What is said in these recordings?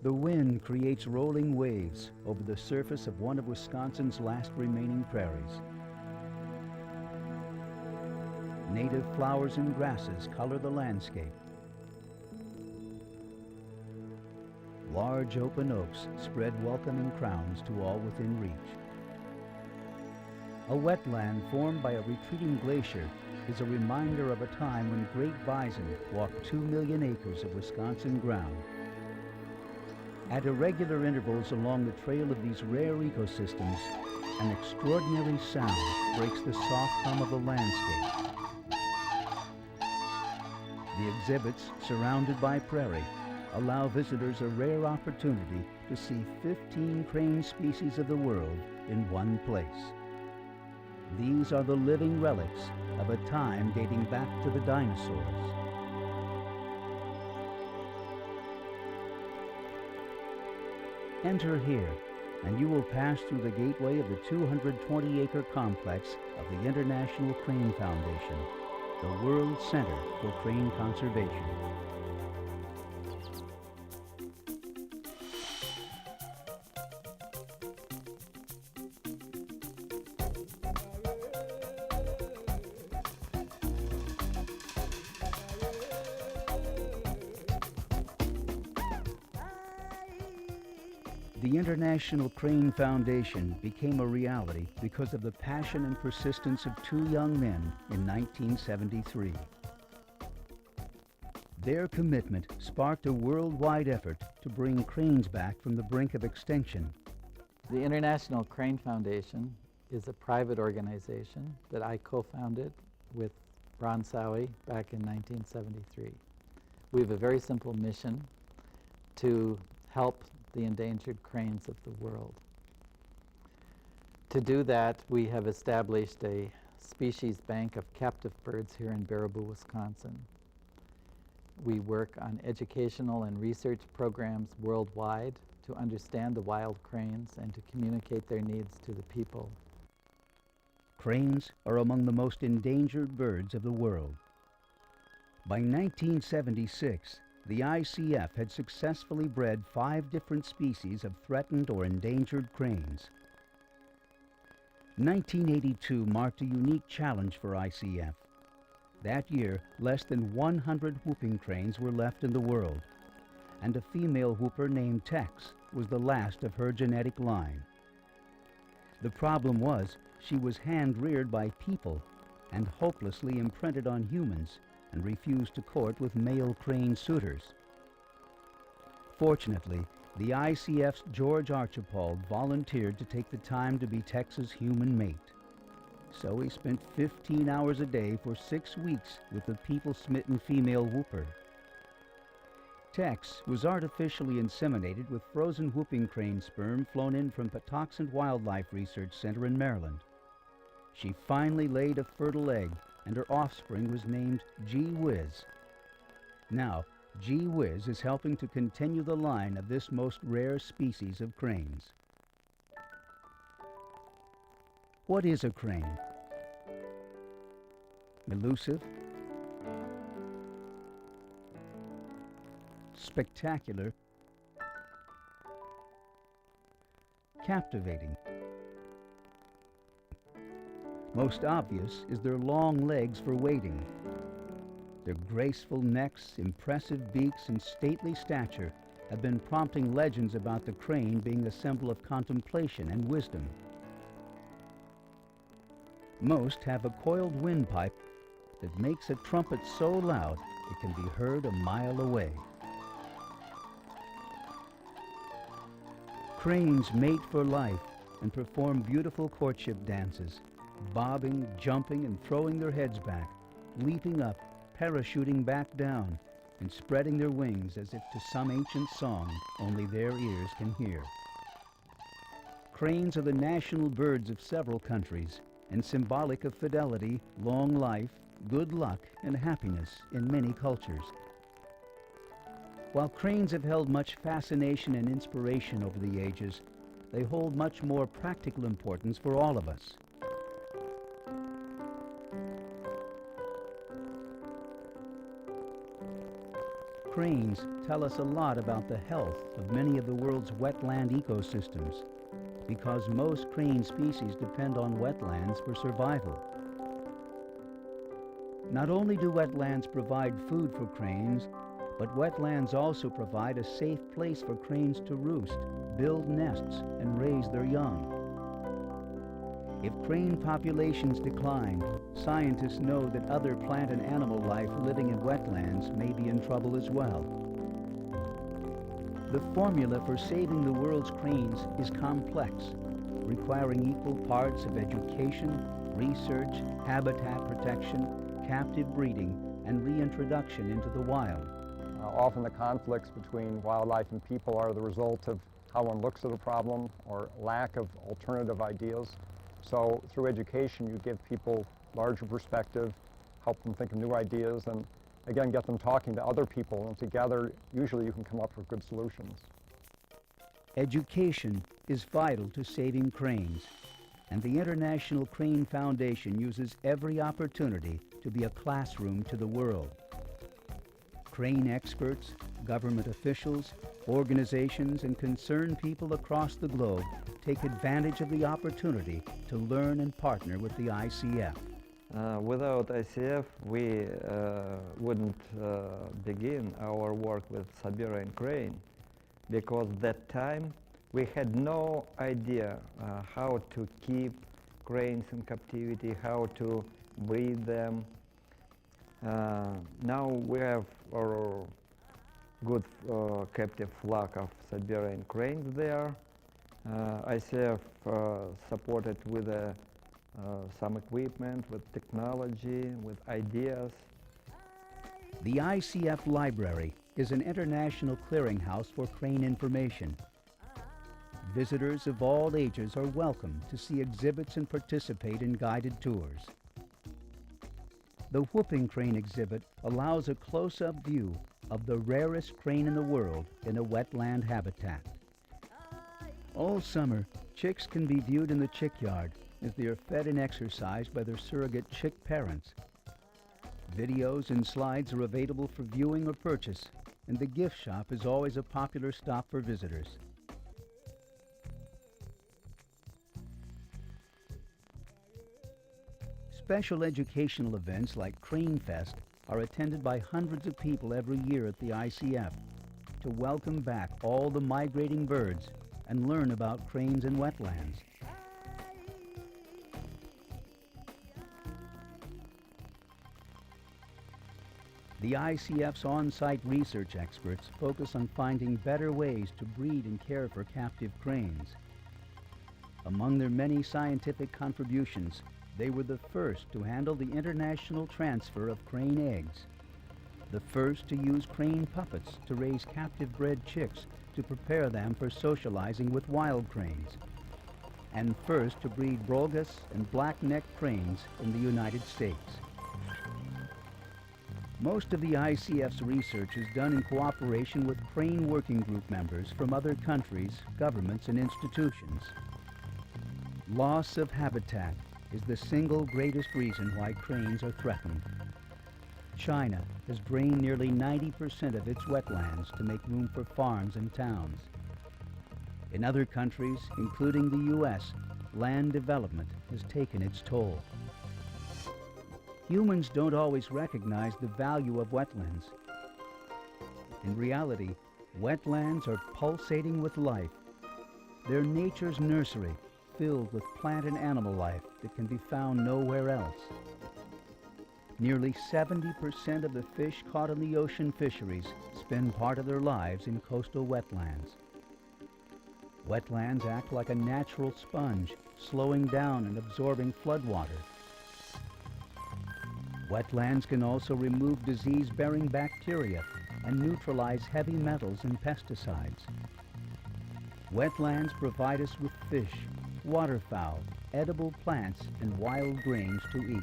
The wind creates rolling waves over the surface of one of Wisconsin's last remaining prairies. Native flowers and grasses color the landscape. Large open oaks spread welcoming crowns to all within reach. A wetland formed by a retreating glacier is a reminder of a time when great bison walked 2 million acres of Wisconsin ground. At irregular intervals along the trail of these rare ecosystems, an extraordinary sound breaks the soft hum of the landscape. The exhibits, surrounded by prairie, allow visitors a rare opportunity to see 15 crane species of the world in one place. These are the living relics of a time dating back to the dinosaurs. Enter here, and you will pass through the gateway of the 220-acre complex of the International Crane Foundation, the World Center for Crane Conservation. The International Crane Foundation became a reality because of the passion and persistence of two young men in 1973. Their commitment sparked a worldwide effort to bring cranes back from the brink of extinction. The International Crane Foundation is a private organization that I co-founded with Ron Sowie back in 1973. We have a very simple mission to help the endangered cranes of the world. To do that, we have established a species bank of captive birds here in Baraboo, Wisconsin. We work on educational and research programs worldwide to understand the wild cranes and to communicate their needs to the people. Cranes are among the most endangered birds of the world. By 1976, the ICF had successfully bred 5 different species of threatened or endangered cranes. 1982 marked a unique challenge for ICF. That year, less than 100 whooping cranes were left in the world, and a female whooper named Tex was the last of her genetic line. The problem was she was hand-reared by people and hopelessly imprinted on humans and refused to court with male crane suitors. Fortunately, the ICF's George Archibald volunteered to take the time to be Tex's human mate. So he spent 15 hours a day for 6 weeks with the people-smitten female whooper. Tex was artificially inseminated with frozen whooping crane sperm flown in from Patuxent Wildlife Research Center in Maryland. She finally laid a fertile egg, and her offspring was named Gee Whiz. Now, Gee Whiz is helping to continue the line of this most rare species of cranes. What is a crane? Elusive, spectacular, captivating. Most obvious is their long legs for wading. Their graceful necks, impressive beaks, and stately stature have been prompting legends about the crane being a symbol of contemplation and wisdom. Most have a coiled windpipe that makes a trumpet so loud it can be heard a mile away. Cranes mate for life and perform beautiful courtship dances, bobbing, jumping, and throwing their heads back, leaping up, parachuting back down, and spreading their wings as if to some ancient song only their ears can hear. Cranes are the national birds of several countries and symbolic of fidelity, long life, good luck, and happiness in many cultures. While cranes have held much fascination and inspiration over the ages, they hold much more practical importance for all of us. cranes tell us a lot about the health of many of the world's wetland ecosystems, because most crane species depend on wetlands for survival. Not only do wetlands provide food for cranes, but wetlands also provide a safe place for cranes to roost, build nests, and raise their young. If crane populations decline, scientists know that other plant and animal life living in wetlands may be in trouble as well. The formula for saving the world's cranes is complex, requiring equal parts of education, research, habitat protection, captive breeding, and reintroduction into the wild. Often the conflicts between wildlife and people are the result of how one looks at a problem or lack of alternative ideas. So through education, you give people larger perspective, help them think of new ideas, and again, get them talking to other people, and together, usually you can come up with good solutions. Education is vital to saving cranes, and the International Crane Foundation uses every opportunity to be a classroom to the world. Crane experts, government officials, organizations, and concerned people across the globe take advantage of the opportunity to learn and partner with the ICF. Without ICF, we wouldn't begin our work with Siberian crane, because that time we had no idea how to keep cranes in captivity, how to breed them. Now we have a good captive flock of Siberian cranes there. ICF supported with some equipment, with technology, with ideas. The ICF Library is an international clearinghouse for crane information. Visitors of all ages are welcome to see exhibits and participate in guided tours. The whooping crane exhibit allows a close-up view of the rarest crane in the world in a wetland habitat. All summer, chicks can be viewed in the chick yard as they are fed and exercised by their surrogate chick parents. Videos and slides are available for viewing or purchase, and the gift shop is always a popular stop for visitors. Special educational events like Crane Fest are attended by hundreds of people every year at the ICF to welcome back all the migrating birds and learn about cranes in wetlands. The ICF's on-site research experts focus on finding better ways to breed and care for captive cranes. Among their many scientific contributions, they were the first to handle the international transfer of crane eggs, the first to use crane puppets to raise captive-bred chicks to prepare them for socializing with wild cranes, and first to breed Brolgus and black-necked cranes in the United States. Most of the ICF's research is done in cooperation with crane working group members from other countries, governments, and institutions. Loss of habitat is the single greatest reason why cranes are threatened. China has drained nearly 90% of its wetlands to make room for farms and towns. In other countries, including the U.S., land development has taken its toll. Humans don't always recognize the value of wetlands. In reality, wetlands are pulsating with life. They're nature's nursery, filled with plant and animal life that can be found nowhere else. Nearly 70% of the fish caught in the ocean fisheries spend part of their lives in coastal wetlands. Wetlands act like a natural sponge, slowing down and absorbing floodwater. Wetlands can also remove disease-bearing bacteria and neutralize heavy metals and pesticides. Wetlands provide us with fish, waterfowl, edible plants, and wild grains to eat.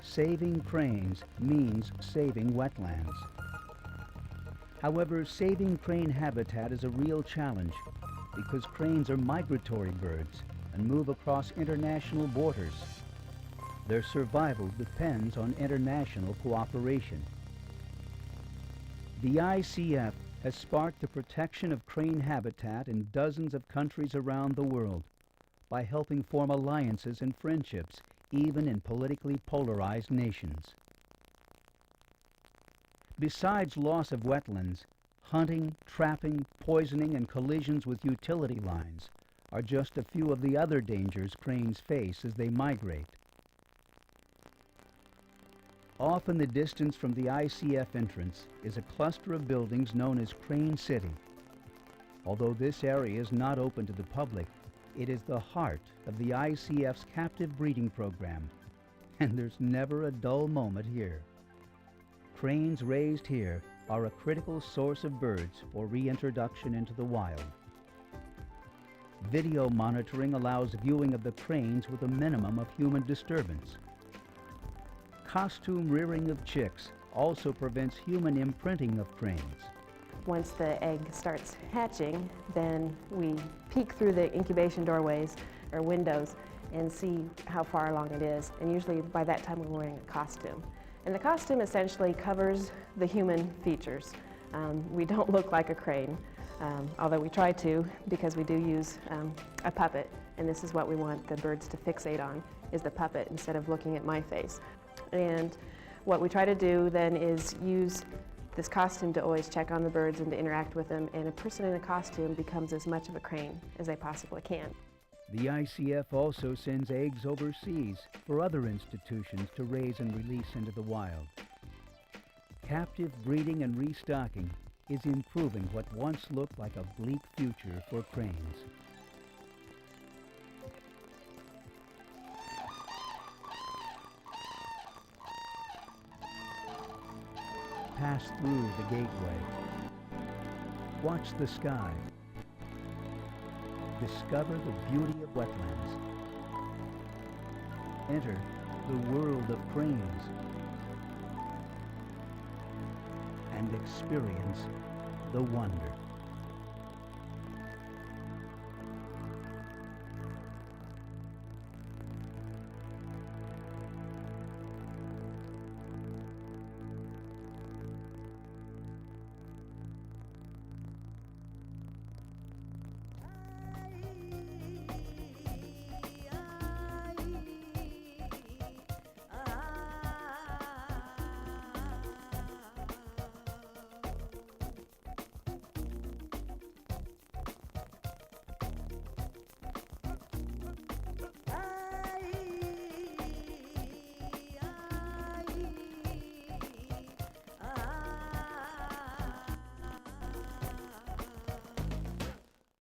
Saving cranes means saving wetlands. However, saving crane habitat is a real challenge because cranes are migratory birds and move across international borders. Their survival depends on international cooperation. The ICF has sparked the protection of crane habitat in dozens of countries around the world by helping form alliances and friendships, even in politically polarized nations. Besides loss of wetlands, hunting, trapping, poisoning, and collisions with utility lines are just a few of the other dangers cranes face as they migrate. Off in the distance from the ICF entrance is a cluster of buildings known as Crane City. Although this area is not open to the public, it is the heart of the ICF's captive breeding program, and there's never a dull moment here. Cranes raised here are a critical source of birds for reintroduction into the wild. Video monitoring allows viewing of the cranes with a minimum of human disturbance. Costume rearing of chicks also prevents human imprinting of cranes. Once the egg starts hatching, then we peek through the incubation doorways or windows and see how far along it is. And usually by that time we're wearing a costume. And the costume essentially covers the human features. We don't look like a crane, although we try to, because we do use a puppet. And this is what we want the birds to fixate on, is the puppet instead of looking at my face. And what we try to do then is use this costume to always check on the birds and to interact with them, and a person in a costume becomes as much of a crane as they possibly can. The ICF also sends eggs overseas for other institutions to raise and release into the wild. Captive breeding and restocking is improving what once looked like a bleak future for cranes. Pass through the gateway. Watch the sky. Discover the beauty of wetlands. Enter the world of cranes. And experience the wonder.